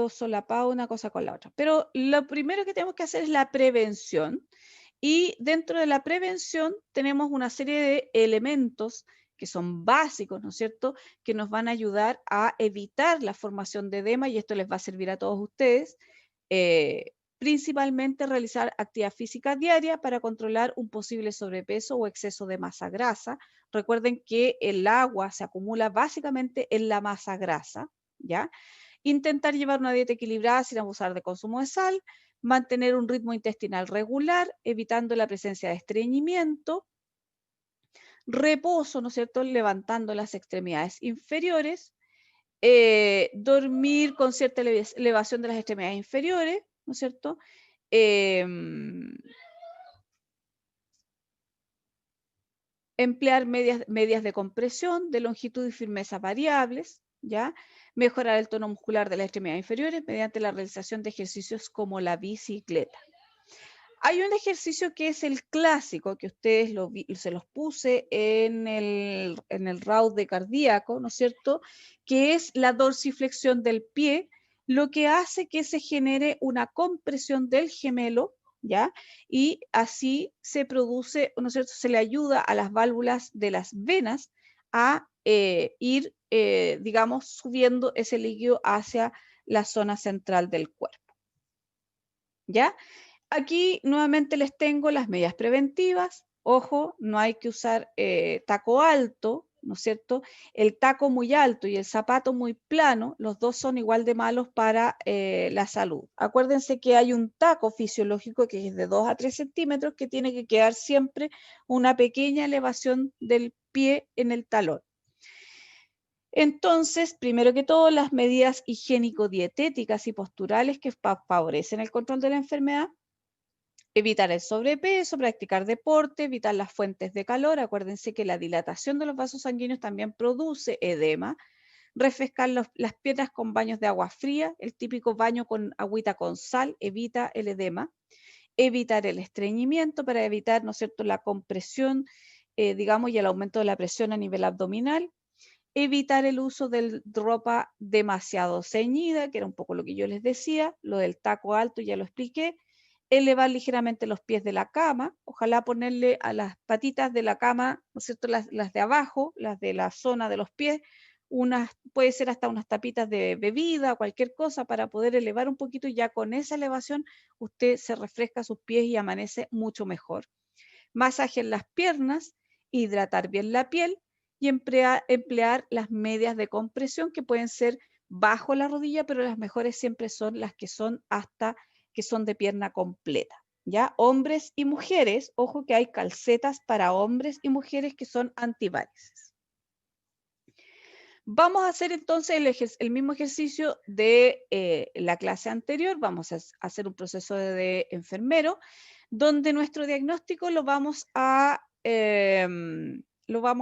solapado una cosa con la otra. Pero lo primero que tenemos que hacer es la prevención. Y dentro de la prevención tenemos una serie de elementos que son básicos, ¿no es cierto?, que nos van a ayudar a evitar la formación de edema, y esto les va a servir a todos ustedes. Principalmente realizar actividad física diaria para controlar un posible sobrepeso o exceso de masa grasa. Recuerden que el agua se acumula básicamente en la masa grasa, ¿ya? Intentar llevar una dieta equilibrada sin abusar de consumo de sal, mantener un ritmo intestinal regular, evitando la presencia de estreñimiento, reposo, ¿no es cierto?, levantando las extremidades inferiores, dormir con cierta elevación de las extremidades inferiores, ¿no es cierto? Emplear medias de compresión de longitud y firmeza variables, ¿ya? Mejorar el tono muscular de las extremidades inferiores mediante la realización de ejercicios como la bicicleta. Hay un ejercicio que es el clásico, que ustedes se los puse en el RAUD de cardíaco, ¿no es cierto?, que es la dorsiflexión del pie, lo que hace que se genere una compresión del gemelo, ¿ya? Y así se produce, ¿no es cierto?, se le ayuda a las válvulas de las venas a ir, digamos, subiendo ese líquido hacia la zona central del cuerpo, ¿ya? Aquí nuevamente les tengo las medidas preventivas. Ojo, no hay que usar taco alto, ¿no es cierto? El taco muy alto y el zapato muy plano, los dos son igual de malos para la salud. Acuérdense que hay un taco fisiológico que es de 2 a 3 centímetros que tiene que quedar siempre una pequeña elevación del pie en el talón. Entonces, primero que todo, las medidas higiénico-dietéticas y posturales que favorecen el control de la enfermedad. Evitar el sobrepeso, practicar deporte, evitar las fuentes de calor. Acuérdense que la dilatación de los vasos sanguíneos también produce edema. Refrescar las piernas con baños de agua fría. El típico baño con agüita con sal evita el edema. Evitar el estreñimiento para evitar, ¿no es cierto?, la compresión, digamos, y el aumento de la presión a nivel abdominal. Evitar el uso de ropa demasiado ceñida, que era un poco lo que yo les decía. Lo del taco alto ya lo expliqué. Elevar ligeramente los pies de la cama, ojalá ponerle a las patitas de la cama, ¿no es cierto?, las de abajo, las de la zona de los pies, puede ser hasta unas tapitas de bebida, cualquier cosa para poder elevar un poquito, y ya con esa elevación usted se refresca sus pies y amanece mucho mejor. Masaje en las piernas, hidratar bien la piel y emplear las medias de compresión que pueden ser bajo la rodilla, pero las mejores siempre son las que son de pierna completa, ¿ya? Hombres y mujeres, ojo que hay calcetas para hombres y mujeres que son antivarices. Vamos a hacer entonces el mismo ejercicio de la clase anterior. Vamos a hacer un proceso de enfermero, donde nuestro diagnóstico lo vamos a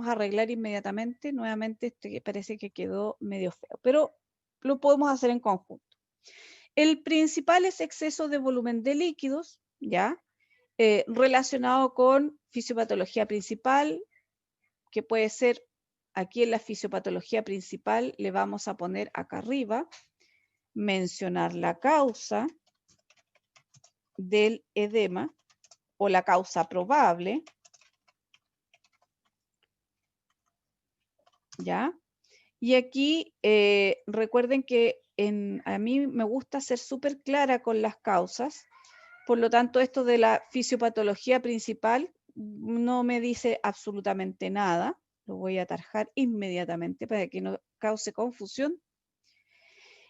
arreglar inmediatamente. Nuevamente, parece que quedó medio feo, pero lo podemos hacer en conjunto. El principal es exceso de volumen de líquidos, ¿ya? Relacionado con fisiopatología principal, que puede ser, aquí en la fisiopatología principal, le vamos a poner acá arriba, mencionar la causa del edema o la causa probable. ¿ya? Y aquí recuerden que a mí me gusta ser súper clara con las causas, por lo tanto esto de la fisiopatología principal no me dice absolutamente nada, lo voy a tarjar inmediatamente para que no cause confusión.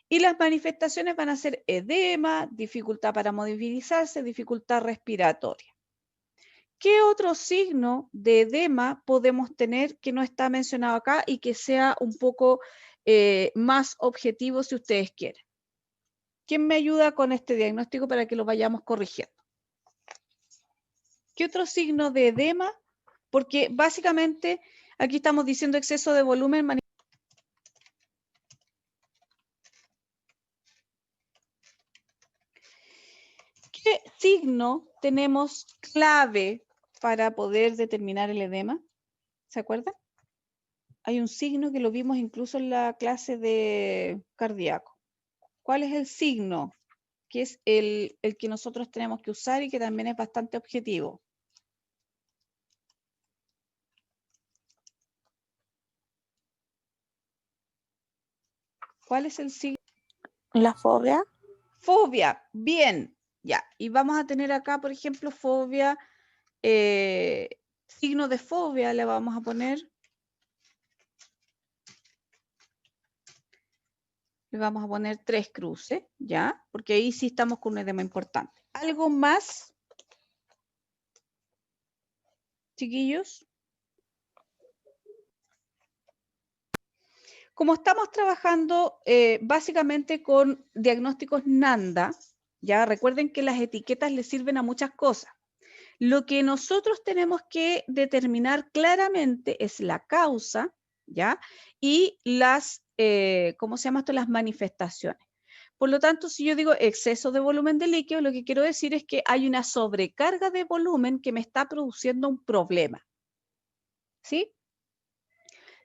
Y las manifestaciones van a ser edema, dificultad para movilizarse, dificultad respiratoria. ¿Qué otro signo de edema podemos tener que no está mencionado acá y que sea un poco más objetivo si ustedes quieren? ¿Quién me ayuda con este diagnóstico para que lo vayamos corrigiendo? ¿Qué otro signo de edema? Porque básicamente aquí estamos diciendo exceso de volumen. ¿Qué signo tenemos clave para poder determinar el edema? ¿Se acuerdan? Hay un signo que lo vimos incluso en la clase de cardíaco. ¿Cuál es el signo? Que es el que nosotros tenemos que usar y que también es bastante objetivo. ¿Cuál es el signo? La fobia. Fobia, bien, ya. Y vamos a tener acá, por ejemplo, fobia, signo de fobia le vamos a poner. Le vamos a poner 3 cruces, ¿ya? Porque ahí sí estamos con un edema importante. ¿Algo más, chiquillos? Como estamos trabajando básicamente con diagnósticos NANDA, ya recuerden que las etiquetas le sirven a muchas cosas. Lo que nosotros tenemos que determinar claramente es la causa, ¿ya? Y las, ¿cómo se llama esto? Las manifestaciones. Por lo tanto, si yo digo exceso de volumen de líquido, lo que quiero decir es que hay una sobrecarga de volumen que me está produciendo un problema. ¿Sí?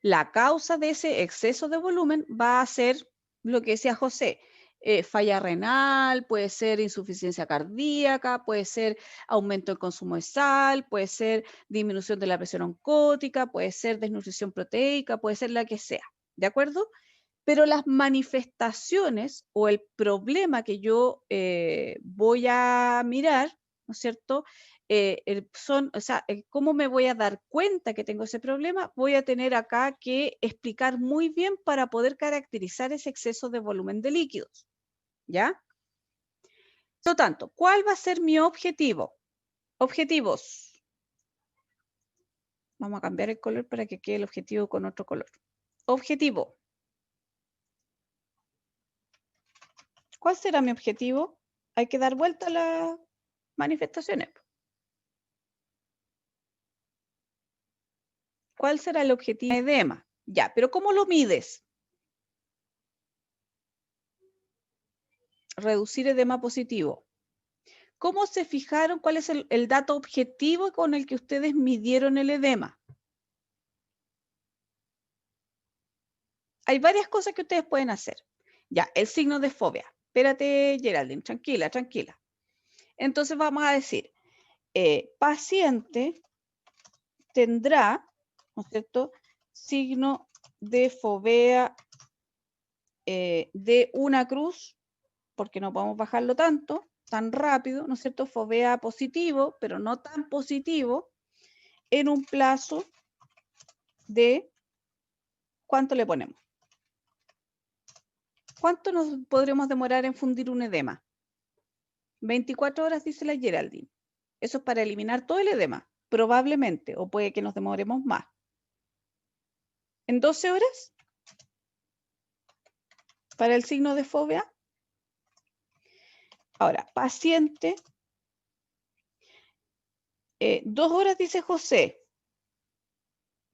La causa de ese exceso de volumen va a ser lo que decía José, falla renal, puede ser insuficiencia cardíaca, puede ser aumento del consumo de sal, puede ser disminución de la presión oncótica, puede ser desnutrición proteica, puede ser la que sea, ¿de acuerdo? Pero las manifestaciones o el problema que yo voy a mirar, ¿no es cierto? ¿Cómo me voy a dar cuenta que tengo ese problema? Voy a tener acá que explicar muy bien para poder caracterizar ese exceso de volumen de líquidos, ¿ya? Por lo tanto, ¿cuál va a ser mi objetivo? Objetivos. Vamos a cambiar el color para que quede el objetivo con otro color. Objetivo. ¿Cuál será mi objetivo? Hay que dar vuelta a las manifestaciones. ¿Cuál será el objetivo de edema? Ya, pero ¿cómo lo mides? Reducir edema positivo. ¿Cómo se fijaron cuál es el dato objetivo con el que ustedes midieron el edema? Hay varias cosas que ustedes pueden hacer. Ya, el signo de fobia. Espérate, Geraldine, tranquila, tranquila. Entonces vamos a decir, paciente tendrá, ¿no es cierto?, signo de fobia de una cruz, porque no podemos bajarlo tanto, tan rápido, ¿no es cierto?, fobia positivo, pero no tan positivo, en un plazo de, ¿cuánto le ponemos? ¿Cuánto nos podremos demorar en fundir un edema? 24 horas, dice la Geraldine. Eso es para eliminar todo el edema, probablemente, o puede que nos demoremos más. ¿En 12 horas? Para el signo de fobia. Ahora, paciente, 2 horas, dice José.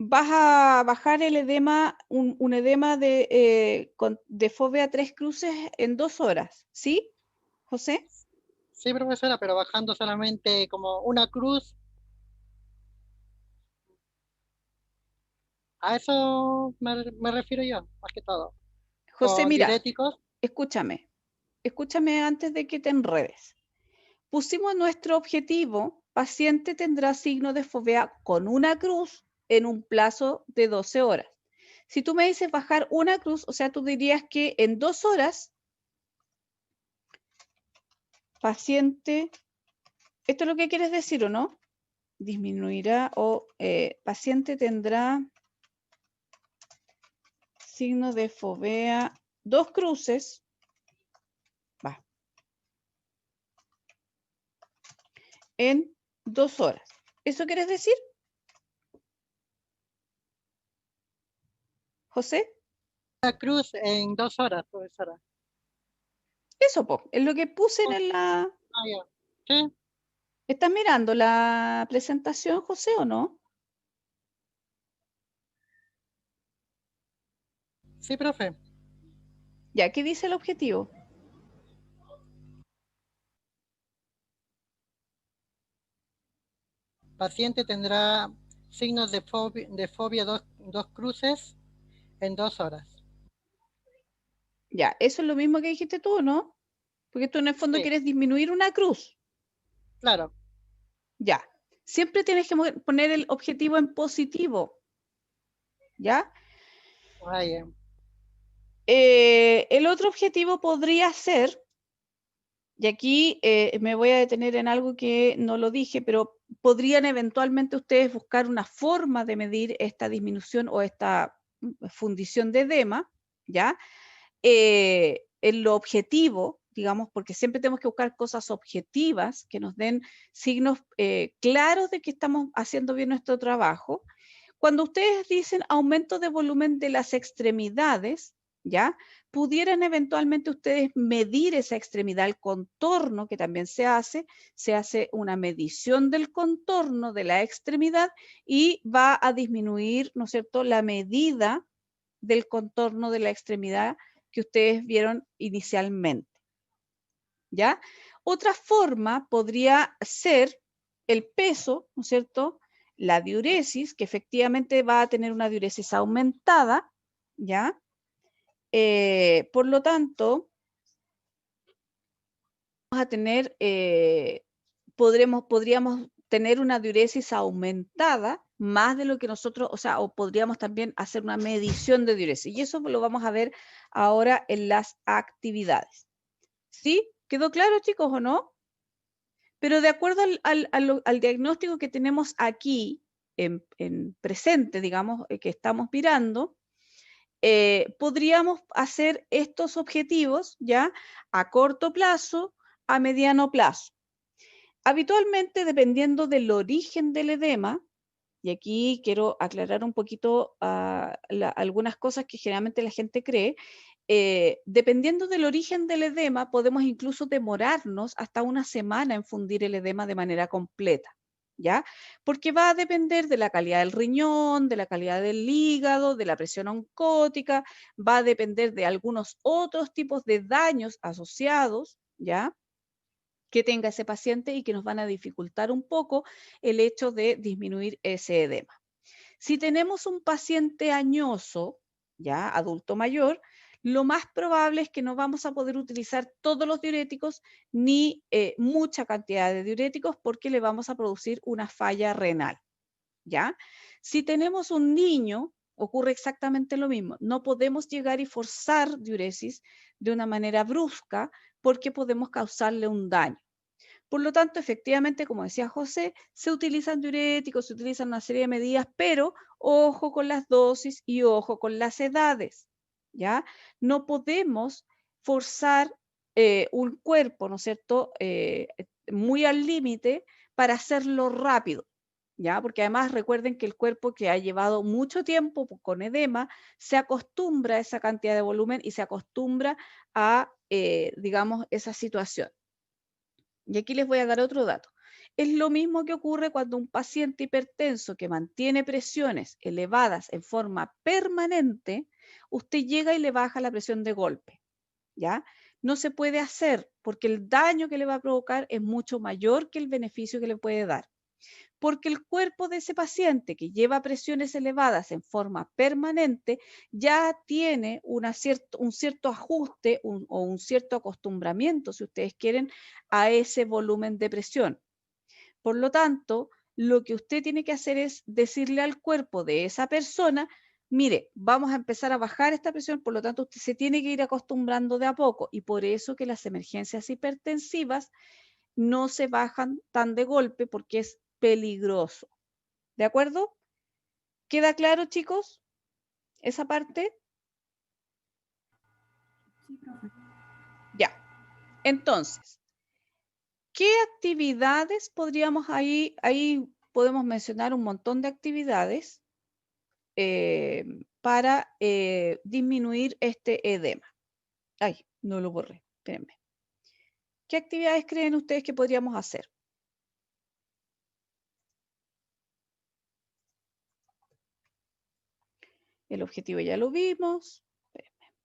Vas a bajar el edema, un edema de fobia 3 cruces en 2 horas, ¿sí, José? Sí, profesora, pero bajando solamente como una cruz. A eso me refiero yo, más que todo. José, Con mira, diuréticos. escúchame antes de que te enredes. Pusimos nuestro objetivo, paciente tendrá signo de fobia con una cruz en un plazo de 12 horas. Si tú me dices bajar una cruz, o sea, tú dirías que en 2 horas, paciente, ¿esto es lo que quieres decir o no? Disminuirá o paciente tendrá signo de fovea, 2 cruces, va, en 2 horas. ¿Eso quieres decir, José? La cruz en 2 horas, profesora. Eso, po, es lo que puse en la... Ah, ya. Sí, ¿Estás mirando la presentación, José, o no? sí, profe. Ya, ¿qué dice el objetivo? Paciente tendrá signos de fobia 2 cruces en 2 horas. Ya, eso es lo mismo que dijiste tú, ¿no? Porque tú en el fondo Sí, quieres disminuir una cruz. claro. Ya, siempre tienes que poner el objetivo en positivo, ¿ya? Ah, ya. El otro objetivo podría ser, y aquí me voy a detener en algo que no lo dije, pero podrían eventualmente ustedes buscar una forma de medir esta disminución o esta fundición de edema, ¿ya? En lo objetivo, digamos, porque siempre tenemos que buscar cosas objetivas que nos den signos claros de que estamos haciendo bien nuestro trabajo. Cuando ustedes dicen aumento de volumen de las extremidades, ¿ya? Pudieran eventualmente ustedes medir esa extremidad, el contorno que también se hace una medición del contorno de la extremidad y va a disminuir, ¿no es cierto?, la medida del contorno de la extremidad que ustedes vieron inicialmente, ¿ya? Otra forma podría ser el peso, ¿no es cierto?, la diuresis, que efectivamente va a tener una diuresis aumentada, ¿ya? Por lo tanto, vamos a tener, podríamos tener una diuresis aumentada más de lo que nosotros, o sea, o podríamos también hacer una medición de diuresis. Y eso lo vamos a ver ahora en las actividades. ¿Sí? ¿Quedó claro, chicos, o no? Pero de acuerdo al diagnóstico que tenemos aquí en presente, digamos, que estamos mirando, podríamos hacer estos objetivos ya a corto plazo, a mediano plazo. Habitualmente, dependiendo del origen del edema, y aquí quiero aclarar un poquito algunas cosas que generalmente la gente cree, dependiendo del origen del edema, podemos incluso demorarnos hasta una semana en fundir el edema de manera completa, ¿ya? Porque va a depender de la calidad del riñón, de la calidad del hígado, de la presión oncótica, va a depender de algunos otros tipos de daños asociados, ¿ya?, que tenga ese paciente y que nos van a dificultar un poco el hecho de disminuir ese edema. Si tenemos un paciente añoso, ya adulto mayor, lo más probable es que no vamos a poder utilizar todos los diuréticos ni mucha cantidad de diuréticos porque le vamos a producir una falla renal, ¿ya? Si tenemos un niño, ocurre exactamente lo mismo. No podemos llegar y forzar diuresis de una manera brusca porque podemos causarle un daño. Por lo tanto, efectivamente, como decía José, se utilizan diuréticos, se utilizan una serie de medidas, pero ojo con las dosis y ojo con las edades, ¿ya? No podemos forzar un cuerpo, ¿no es cierto?, muy al límite para hacerlo rápido, ¿ya? Porque además recuerden que el cuerpo que ha llevado mucho tiempo con edema se acostumbra a esa cantidad de volumen y se acostumbra a, digamos, esa situación. Y aquí les voy a dar otro dato. Es lo mismo que ocurre cuando un paciente hipertenso que mantiene presiones elevadas en forma permanente, usted llega y le baja la presión de golpe, ¿ya? No se puede hacer porque el daño que le va a provocar es mucho mayor que el beneficio que le puede dar. Porque el cuerpo de ese paciente que lleva presiones elevadas en forma permanente ya tiene un cierto ajuste o un cierto acostumbramiento, si ustedes quieren, a ese volumen de presión. Por lo tanto, lo que usted tiene que hacer es decirle al cuerpo de esa persona, Mire, vamos a empezar a bajar esta presión, por lo tanto usted se tiene que ir acostumbrando de a poco y por eso que las emergencias hipertensivas no se bajan tan de golpe porque es peligroso. ¿De acuerdo? ¿Queda claro, chicos? Esa parte. Sí, profe. Ya. Entonces, ¿qué actividades podríamos ahí podemos mencionar un montón de actividades para disminuir este edema? Ay, no lo borré, espérenme. ¿Qué actividades creen ustedes que podríamos hacer? El objetivo ya lo vimos. Espérenme.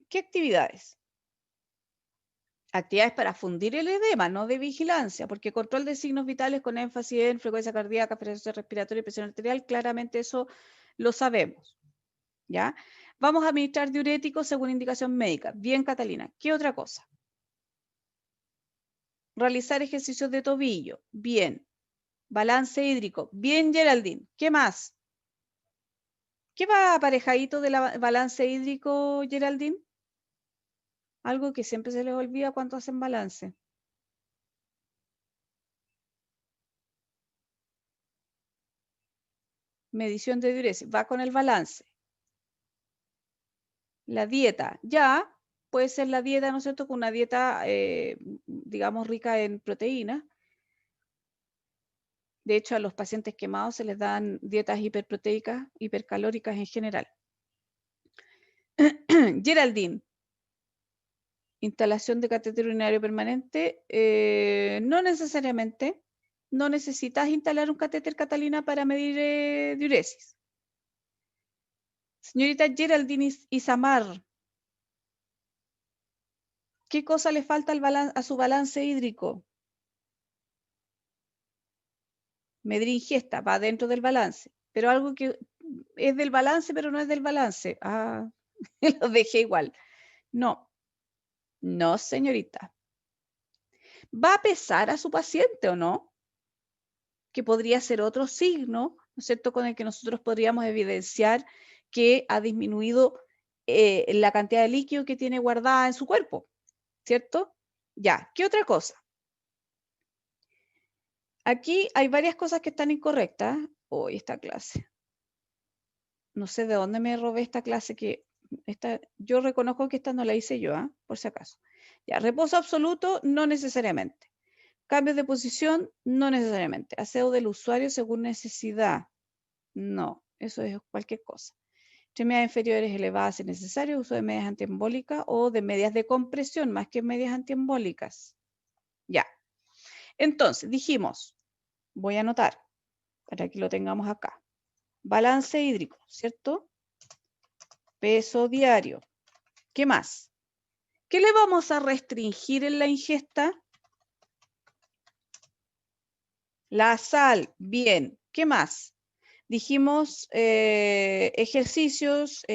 ¿Qué actividades? Actividades para fundir el edema, no de vigilancia, porque control de signos vitales con énfasis en frecuencia cardíaca, frecuencia respiratoria y presión arterial, claramente eso lo sabemos. ¿Ya? Vamos a administrar diuréticos según indicación médica. Bien, Catalina. ¿Qué otra cosa? Realizar ejercicios de tobillo. Bien. Balance hídrico. Bien, Geraldine. ¿Qué más? ¿Qué va aparejadito del balance hídrico, Geraldine? Algo que siempre se les olvida cuando hacen balance. Medición de diuresis. Va con el balance. La dieta. Ya, puede ser la dieta, ¿no es cierto? Con una dieta, digamos, rica en proteínas. De hecho, a los pacientes quemados se les dan dietas hiperproteicas, hipercalóricas en general. Geraldine, instalación de catéter urinario permanente. No necesariamente. No necesitas instalar un catéter, Catalina, para medir diuresis. Señorita Geraldine Isamar, ¿qué cosa le falta a su balance hídrico? Medir ingesta, va dentro del balance. Pero algo que es del balance, pero no es del balance. Ah, lo dejé igual. No, no, señorita. ¿Va a pesar a su paciente o no? Que podría ser otro signo, ¿no es cierto?, con el que nosotros podríamos evidenciar que ha disminuido la cantidad de líquido que tiene guardada en su cuerpo, ¿cierto? Ya, ¿qué otra cosa? Aquí hay varias cosas que están incorrectas. Hoy esta clase. No sé de dónde me robé esta clase que yo reconozco que esta no la hice yo, por si acaso. Ya, reposo absoluto, no necesariamente. Cambios de posición, no necesariamente. Aseo del usuario según necesidad. No, eso es cualquier cosa. Extremidades inferiores elevadas si necesario, uso de medias antiembólicas o de medias de compresión, más que medias antiembólicas. Ya. Entonces, dijimos, voy a anotar, para que lo tengamos acá. Balance hídrico, ¿cierto? Peso diario. ¿Qué más? ¿Qué le vamos a restringir en la ingesta? La sal, bien. ¿Qué más? Dijimos ejercicios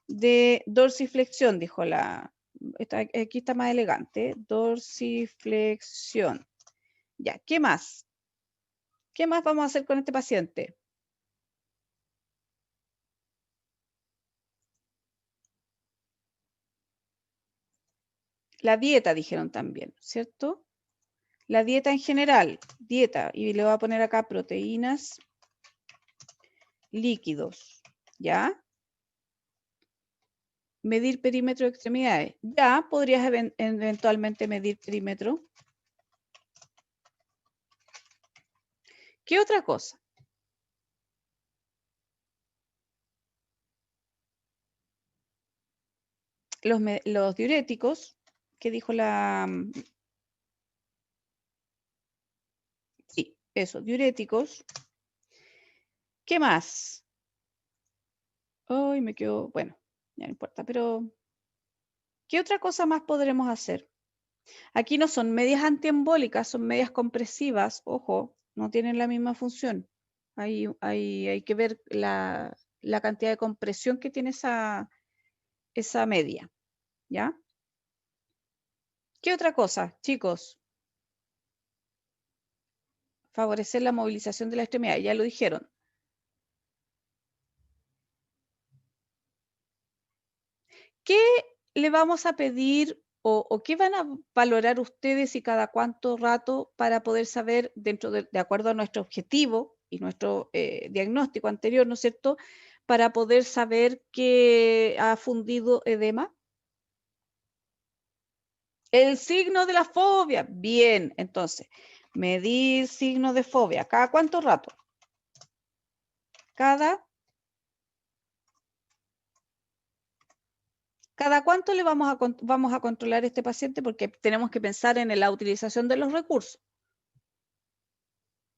de dorsiflexión, dijo aquí está más elegante, dorsiflexión. Ya, ¿qué más? ¿Qué más vamos a hacer con este paciente? La dieta, dijeron también, ¿cierto? La dieta en general, dieta, y le voy a poner acá proteínas, líquidos, ¿ya? Medir perímetro de extremidades. Ya, podrías eventualmente medir perímetro. ¿Qué otra cosa? Los diuréticos, que dijo la... Sí, eso, diuréticos. ¿Qué más? Ay, me quedo... Bueno, ya no importa, pero... ¿Qué otra cosa más podremos hacer? Aquí no son medias antiembólicas, son medias compresivas. Ojo, no tienen la misma función. Hay que ver la cantidad de compresión que tiene esa media. ¿Ya? ¿Qué otra cosa, chicos? Favorecer la movilización de la extremidad, ya lo dijeron. ¿qué le vamos a pedir o qué van a valorar ustedes y cada cuánto rato para poder saber, de acuerdo a nuestro objetivo y nuestro diagnóstico anterior, ¿no es cierto?, para poder saber que ha fundido edema? El signo de la fobia. Bien, entonces, medir signo de fobia. ¿Cada cuánto rato? ¿Cada cuánto le vamos a controlar a este paciente? Porque tenemos que pensar en la utilización de los recursos.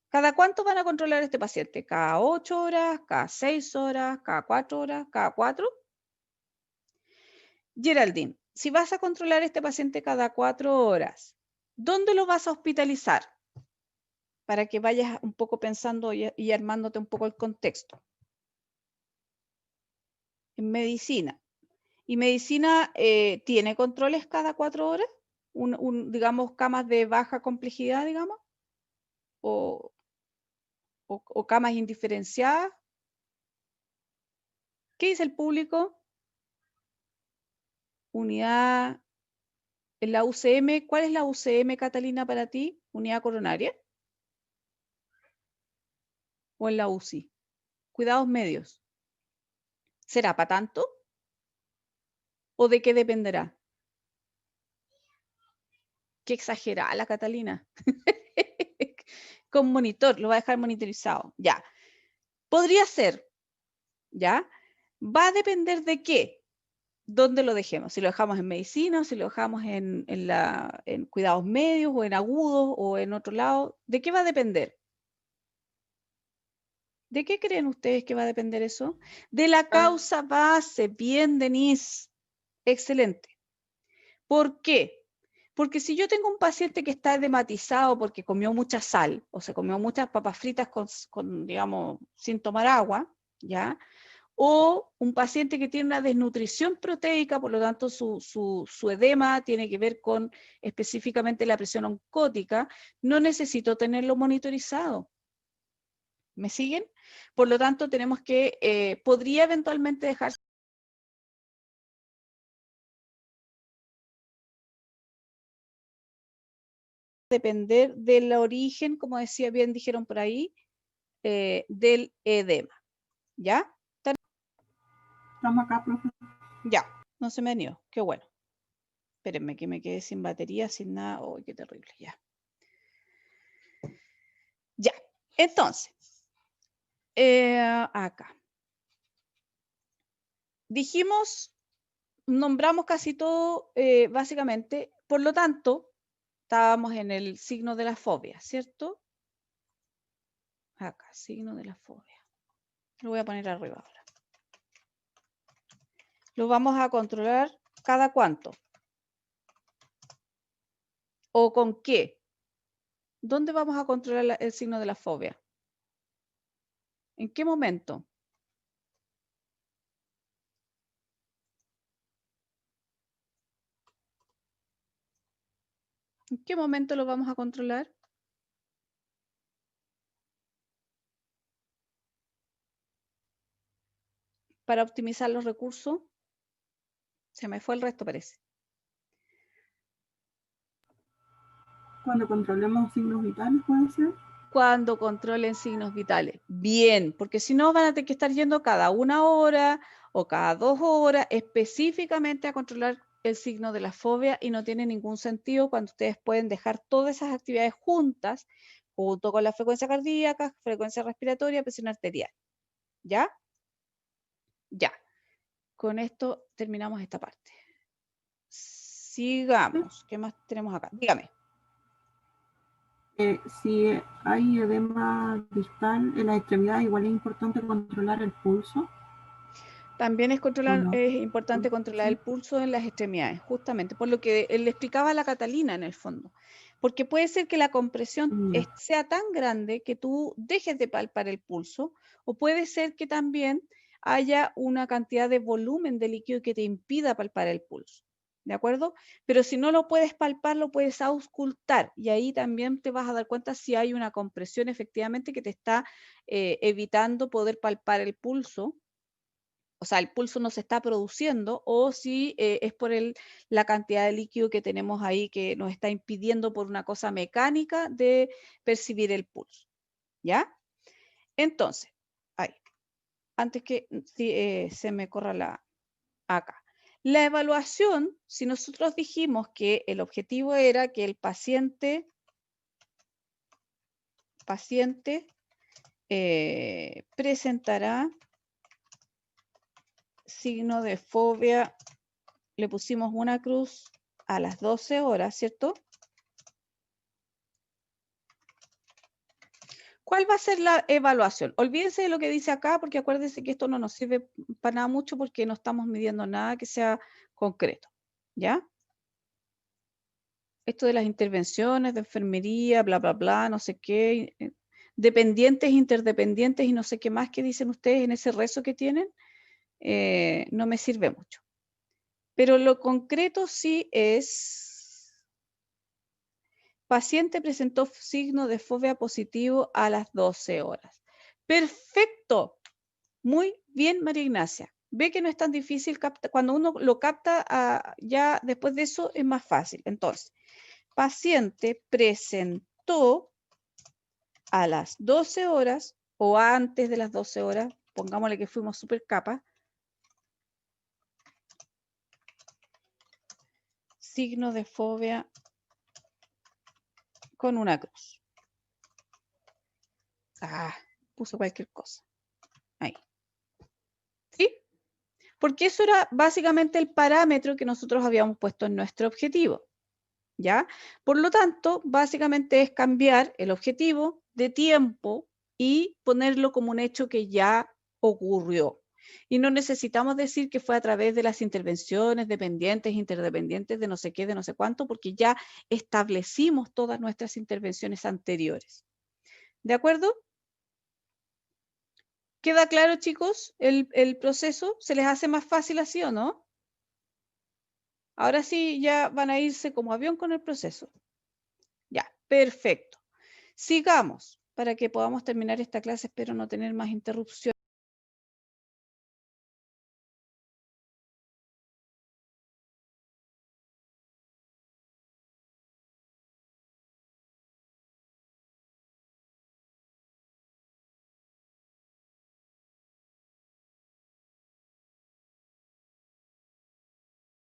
¿Cada cuánto van a controlar a este paciente? ¿Cada 8 horas? ¿Cada 6 horas? ¿Cada 4 horas? ¿Cada 4? Geraldine, si vas a controlar a este paciente cada 4 horas, ¿dónde lo vas a hospitalizar? Para que vayas un poco pensando y armándote un poco el contexto. En medicina. ¿Y medicina tiene controles cada 4 horas? Digamos, camas de baja complejidad, digamos. O camas indiferenciadas. ¿Qué dice el público? Unidad en la UCM. ¿Cuál es la UCM, Catalina, para ti? ¿Unidad coronaria? ¿O en la UCI? Cuidados medios. ¿Será para tanto? ¿O de qué dependerá? Qué exagerada la Catalina. Con monitor, lo va a dejar monitorizado. Ya. Podría ser. ¿Ya? Va a depender de qué. ¿Dónde lo dejemos? Si lo dejamos en medicina, o si lo dejamos en cuidados medios, o en agudos, o en otro lado. ¿De qué va a depender? ¿De qué creen ustedes que va a depender eso? De la causa base. Bien, Denise. Excelente. ¿Por qué? Porque si yo tengo un paciente que está edematizado porque comió mucha sal, o se comió muchas papas fritas con, digamos, sin tomar agua, ¿ya? O un paciente que tiene una desnutrición proteica, por lo tanto su edema tiene que ver con específicamente la presión oncótica, no necesito tenerlo monitorizado. ¿Me siguen? Por lo tanto, tenemos que, podría eventualmente dejar depender del origen, como decía bien, dijeron por ahí, del edema. ¿Ya? Estamos acá, profe. Ya, no se me venido. Qué bueno. Espérenme que me quedé sin batería, sin nada. ¡Oh, qué terrible! Ya. Ya. Entonces, acá. Dijimos, nombramos casi todo, básicamente. Por lo tanto, estábamos en el signo de la fobia, ¿cierto? Acá, signo de la fobia. Lo voy a poner arriba ahora. Lo vamos a controlar cada cuánto. ¿O con qué? ¿Dónde vamos a controlar el signo de la fobia? ¿En qué momento? ¿En qué momento lo vamos a controlar? Para optimizar los recursos. Se me fue el resto, parece. Cuando controlemos signos vitales, ¿puede ser? Cuando controlen signos vitales. Bien, porque si no van a tener que estar yendo cada 1 hora o cada 2 horas específicamente a controlar el signo de la fobia y no tiene ningún sentido cuando ustedes pueden dejar todas esas actividades juntas, junto con la frecuencia cardíaca, frecuencia respiratoria, presión arterial. ¿Ya? Ya. Con esto terminamos esta parte. Sigamos. ¿Qué más tenemos acá? Dígame. Si hay edema distal en las extremidades, igual es importante controlar el pulso. También es no? importante controlar el pulso en las extremidades, justamente, por lo que le explicaba a la Catalina en el fondo. Porque puede ser que la compresión sea tan grande que tú dejes de palpar el pulso, o puede ser que también haya una cantidad de volumen de líquido que te impida palpar el pulso. ¿De acuerdo? Pero si no lo puedes palpar, lo puedes auscultar, y ahí también te vas a dar cuenta si hay una compresión efectivamente que te está evitando poder palpar el pulso, o sea, el pulso no se está produciendo, o si es por la cantidad de líquido que tenemos ahí que nos está impidiendo por una cosa mecánica de percibir el pulso. ¿Ya? Entonces, ahí, antes que se me corra acá. La evaluación, si nosotros dijimos que el objetivo era que el paciente presentará signo de fobia, le pusimos una cruz a las 12 horas, ¿cierto? ¿Cuál va a ser la evaluación? Olvídense de lo que dice acá, porque acuérdense que esto no nos sirve para nada mucho porque no estamos midiendo nada que sea concreto, ¿ya? Esto de las intervenciones de enfermería, bla, bla, bla, no sé qué, dependientes, interdependientes y no sé qué más que dicen ustedes en ese rezo que tienen, no me sirve mucho. Pero lo concreto sí es, paciente presentó signo de fobia positivo a las 12 horas. Perfecto. Muy bien, María Ignacia. Ve que no es tan difícil, cuando uno lo capta, ya después de eso es más fácil. Entonces, paciente presentó a las 12 horas o antes de las 12 horas, pongámosle que fuimos súper capa, signo de fobia con una cruz. Puso cualquier cosa. Ahí. ¿Sí? Porque eso era básicamente el parámetro que nosotros habíamos puesto en nuestro objetivo. ¿Ya? Por lo tanto, básicamente es cambiar el objetivo de tiempo y ponerlo como un hecho que ya ocurrió. Y no necesitamos decir que fue a través de las intervenciones dependientes, interdependientes, de no sé qué, de no sé cuánto, porque ya establecimos todas nuestras intervenciones anteriores. ¿De acuerdo? ¿Queda claro, chicos, el proceso? ¿Se les hace más fácil así o no? Ahora sí, ya van a irse como avión con el proceso. Ya, perfecto. Sigamos para que podamos terminar esta clase. Espero no tener más interrupciones.